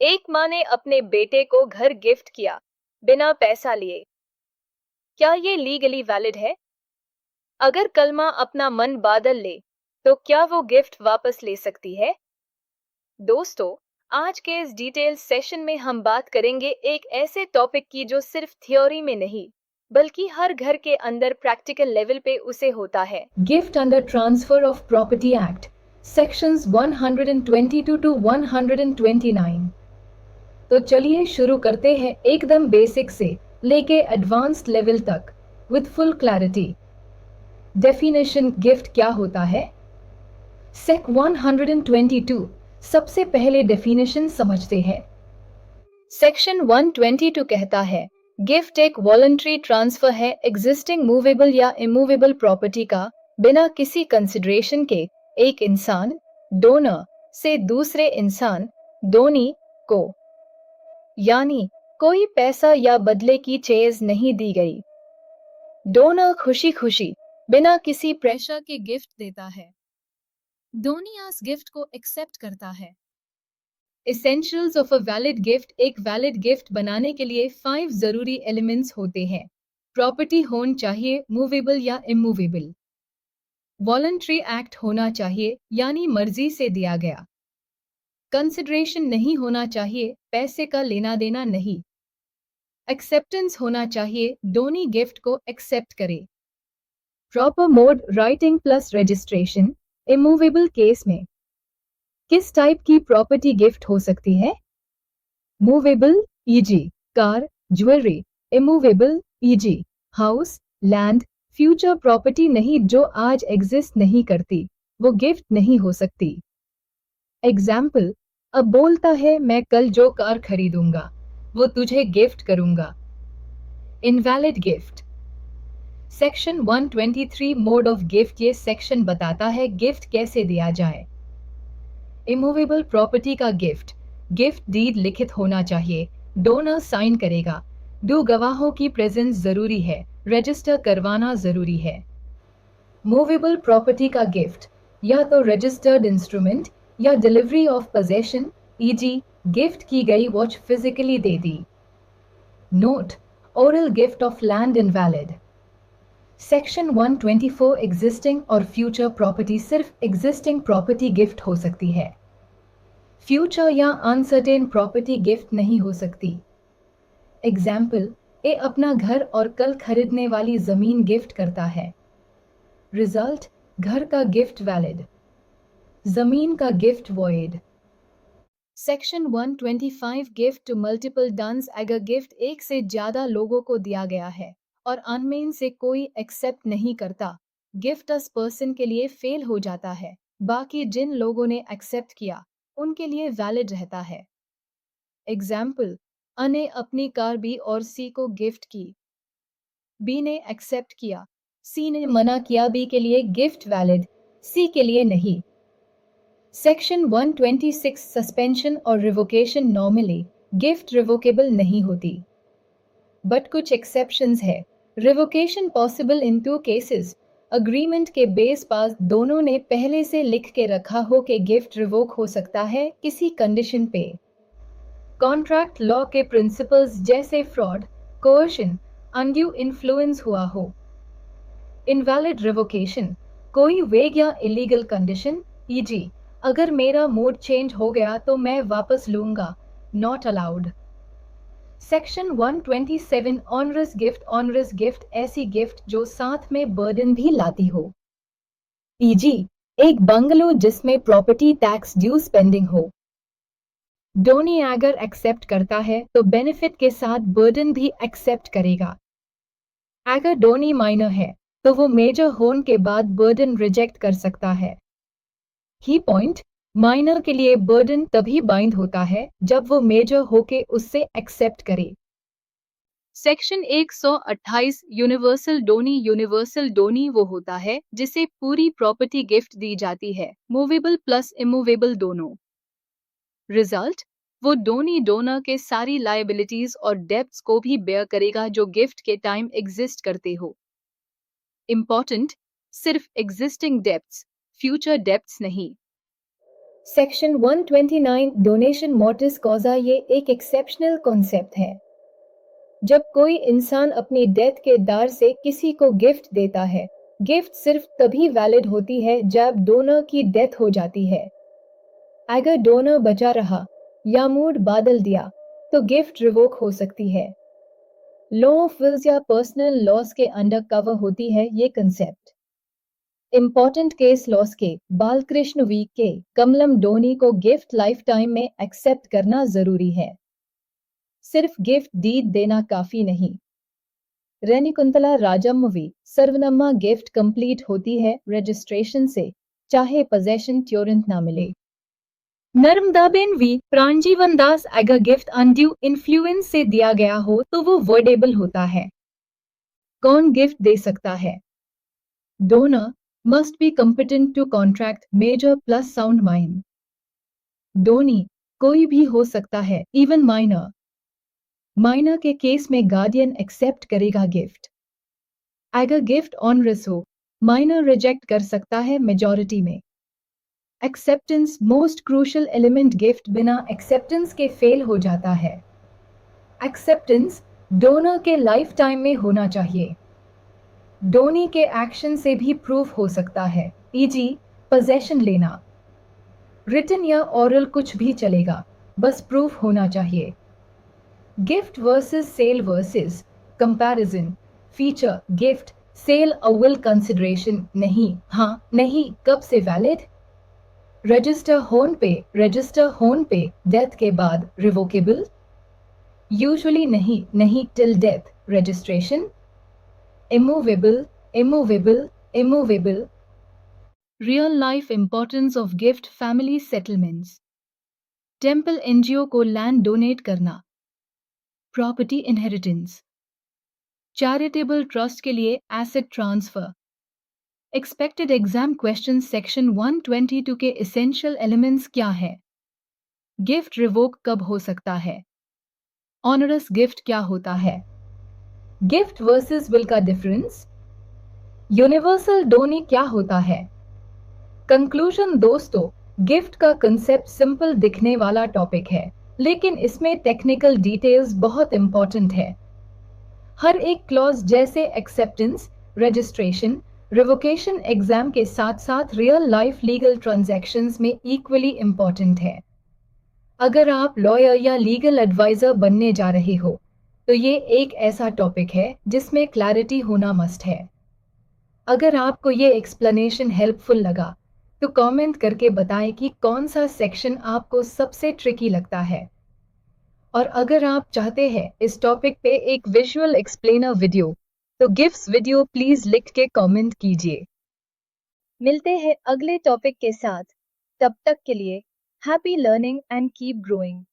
एक माँ ने अपने बेटे को घर गिफ्ट किया बिना पैसा लिए। क्या ये लीगली वैलिड है? अगर कल माँ अपना मन बदल ले तो क्या वो गिफ्ट वापस ले सकती है? दोस्तों, आज के इस डिटेल सेशन में हम बात करेंगे एक ऐसे टॉपिक की जो सिर्फ थ्योरी में नहीं बल्कि हर घर के अंदर प्रैक्टिकल लेवल पे उसे होता है। Gift under transfer of property act sections 122 to 129। तो चलिए शुरू करते हैं एकदम बेसिक से लेके एडवांस्ड लेवल तक with full clarity. Definition gift क्या होता है? सेक 122 सबसे पहले डेफिनेशन समझते हैं। सेक्शन 122 कहता है, गिफ्ट एक वॉलंटरी ट्रांसफर है एग्जिस्टिंग मूवेबल या इमूवेबल प्रॉपर्टी का बिना किसी कंसिडरेशन के एक इंसान डोनर से दूसरे इंसान डोनी को, यानी कोई पैसा या बदले की चीज नहीं दी गई। डोनर खुशी खुशी बिना किसी प्रेशर के गिफ्ट देता है। डोनियास गिफ्ट को एक्सेप्ट करता है। Essentials of a valid gift. एक वैलिड गिफ्ट बनाने के लिए 5 जरूरी एलिमेंट्स होते हैं। प्रॉपर्टी होनी चाहिए मूवेबल या इमूवेबल। वॉलंटरी एक्ट होना चाहिए यानी मर्जी से दिया गया। कंसिडरेशन नहीं होना चाहिए, पैसे का लेना देना नहीं। एक्सेप्टेंस होना चाहिए, डोनी गिफ्ट को एक्सेप्ट करे। Proper mode writing plus registration. Immovable case में किस टाइप की प्रॉपर्टी गिफ्ट हो सकती है? Movable easy car, jewellery. Immovable easy house, land, future property नहीं जो आज एग्जिस्ट नहीं करती, वो गिफ्ट नहीं हो सकती। एग्जाम्पल, अब बोलता है मैं कल जो कार खरीदूंगा वो तुझे गिफ्ट करूंगा। Invalid gift. Section 123 mode of gift. ये सेक्शन बताता है गिफ्ट कैसे दिया जाए। इमूवेबल प्रॉपर्टी का गिफ्ट। गिफ्ट डीड लिखित होना चाहिए, डोनर साइन करेगा, 2 गवाहों की प्रेजेंस जरूरी है, रजिस्टर करवाना जरूरी है। मूवेबल प्रॉपर्टी का गिफ्ट या तो रजिस्टर्ड इंस्ट्रूमेंट या delivery of possession, easy gift की गई watch physically they the. Note, oral gift of land invalid. Section 124 existing और फ्यूचर प्रॉपर्टी। सिर्फ एग्जिस्टिंग प्रॉपर्टी गिफ्ट हो सकती है, फ्यूचर या अनसर्टेन प्रॉपर्टी गिफ्ट नहीं हो सकती। एग्जाम्पल, ए अपना घर और कल खरीदने वाली जमीन गिफ्ट करता है। रिजल्ट, घर का गिफ्ट वैलिड, जमीन का gift void. Section 125 gift to multiple donees. अगर गिफ्ट एक से ज्यादा लोगों को दिया गया है और अनमेन से कोई एक्सेप्ट नहीं करता, गिफ्ट उस पर्सन के लिए फेल हो जाता है, बाकी जिन लोगों ने एक्सेप्ट किया उनके लिए वैलिड रहता है। एग्जाम्पल, अ ने अपनी कार बी और सी को गिफ्ट की, बी ने एक्सेप्ट किया, सी ने मना किया, बी के लिए गिफ्ट वैलिड, सी के लिए नहीं। सेक्शन 126 सस्पेंशन और रिवोकेशन। नॉर्मली गिफ्ट रिवोकेबल नहीं होती, बट कुछ एक्सेप्शंस है। Revocation possible in 2 cases. Agreement के बेस पास दोनों ने पहले से लिख के रखा हो कि गिफ्ट रिवोक हो सकता है किसी कंडीशन पे। कॉन्ट्रैक्ट लॉ के प्रिंसिपल्स जैसे फ्रॉड, कोर्शन, अनड्यू इन्फ्लुएंस हुआ हो। इनवैलिड रिवोकेशन, कोई वेग या इलीगल कंडीशन, ईजी अगर मेरा मूड चेंज हो गया तो मैं वापस लूंगा, not allowed. Section 127 onerous gift. Onerous gift ऐसी गिफ्ट जो साथ में बर्डन भी लाती हो। ईजी एक बंगलो जिसमें प्रॉपर्टी टैक्स ड्यू पेंडिंग हो। डोनी अगर एक्सेप्ट करता है तो बेनिफिट के साथ बर्डन भी एक्सेप्ट करेगा। अगर डोनी माइनर है तो वो मेजर होने के बाद बर्डन रिजेक्ट कर सकता है। की पॉइंट, माइनर के लिए बर्डन तभी बाइंड होता है जब वो मेजर होके उससे एक्सेप्ट करे। Section 128 universal Downey. Universal Downey वो होता है जिसे पूरी प्रॉपर्टी गिफ्ट दी जाती है, मूवेबल प्लस इमूवेबल दोनों। रिजल्ट, वो डोनी डोनर के सारी लायबिलिटीज और डेब्ट्स को भी बेयर करेगा जो गिफ्ट के टाइम एग्जिस्ट करते हो। इंपॉर्टेंट, सिर्फ एग्जिस्टिंग डेब्ट्स, फ्यूचर डेब्ट्स नहीं। सेक्शन 129 डोनेशन मोटिस कॉजा ये एक एक्सेप्शनल कॉन्सेप्ट है। जब कोई इंसान अपनी डेथ के दार से किसी को गिफ्ट देता है, गिफ्ट सिर्फ तभी वैलिड होती है जब डोनर की डेथ हो जाती है। अगर डोनर बचा रहा या मूड बदल दिया तो गिफ्ट रिवोक हो सकती है। लॉ ऑफ विल्स या पर्सनल लॉस के अंडर कवर होती है ये कंसेप्ट। इम्पोर्टेंट केस लॉस के बालकृष्ण वी के कमलम डोनी को गिफ्ट लाइफ टाइम में एक्सेप्ट करना जरूरी है। सिर्फ गिफ्ट डीड देना काफी नहीं। रेनिकुंतला राजम्मवी सर्वनम्मा गिफ्ट कंप्लीट होती है रजिस्ट्रेशन से, चाहे पोजेशन ट्योरेंट ना मिले। नर्मदाबेन वी प्राणजीवन दास अगर गिफ्ट अनड्यू इन्फ्लुएंस से दिया गया हो तो वो वर्डेबल होता है। कौन गिफ्ट दे सकता है? Donor must be competent to contract major plus sound mind. Donee कोई भी हो सकता है, इवन माइनर। माइनर के केस में गार्डियन एक्सेप्ट करेगा गिफ्ट। अगर गिफ्ट ऑनरस हो, माइनर रिजेक्ट कर सकता है मेजॉरिटी में। Acceptance most crucial element, gift बिना एक्सेप्टेंस के फेल हो जाता है। एक्सेप्टेंस डोनर के लाइफ टाइम में होना चाहिए। डोनी के एक्शन से भी प्रूफ हो सकता है, e.g. पोजेशन लेना। रिटन या ओरल कुछ भी चलेगा, बस प्रूफ होना चाहिए। Gift versus sale versus comparison feature gift sale a will consideration नहीं, हाँ नहीं, कब से वैलिड? रजिस्टर होन पे डेथ के बाद रिवोकेबल? यूजुअली नहीं, नहीं till death registration. Immovable. Real life importance of gift family settlements. Temple NGO को लैंड डोनेट करना। Property inheritance. चैरिटेबल ट्रस्ट के लिए asset transfer. Expected exam question section 122 के एसेंशियल एलिमेंट्स क्या है? गिफ्ट रिवोक कब हो सकता है? ऑनरस गिफ्ट क्या होता है? गिफ्ट वर्सेस विल का डिफरेंस। यूनिवर्सल डोनी क्या होता है? कंक्लूजन दोस्तों, गिफ्ट का कंसेप्ट सिंपल दिखने वाला टॉपिक है, लेकिन इसमें टेक्निकल डिटेल्स बहुत इंपॉर्टेंट है। हर एक क्लॉज जैसे एक्सेप्टेंस, रजिस्ट्रेशन, रिवोकेशन एग्जाम के साथ साथ रियल लाइफ लीगल ट्रांजैक्शंस में इक्वली इंपॉर्टेंट है। अगर आप लॉयर या लीगल एडवाइजर बनने जा रहे हो तो ये एक ऐसा टॉपिक है जिसमें क्लैरिटी होना मस्ट है। अगर आपको ये एक्सप्लेनेशन हेल्पफुल लगा तो कमेंट करके बताएं कि कौन सा सेक्शन आपको सबसे ट्रिकी लगता है। और अगर आप चाहते हैं इस टॉपिक पे एक विजुअल एक्सप्लेनर वीडियो तो गिफ्ट्स वीडियो प्लीज लिख के कमेंट कीजिए। मिलते हैं अगले टॉपिक के साथ, तब तक के लिए happy learning and keep growing.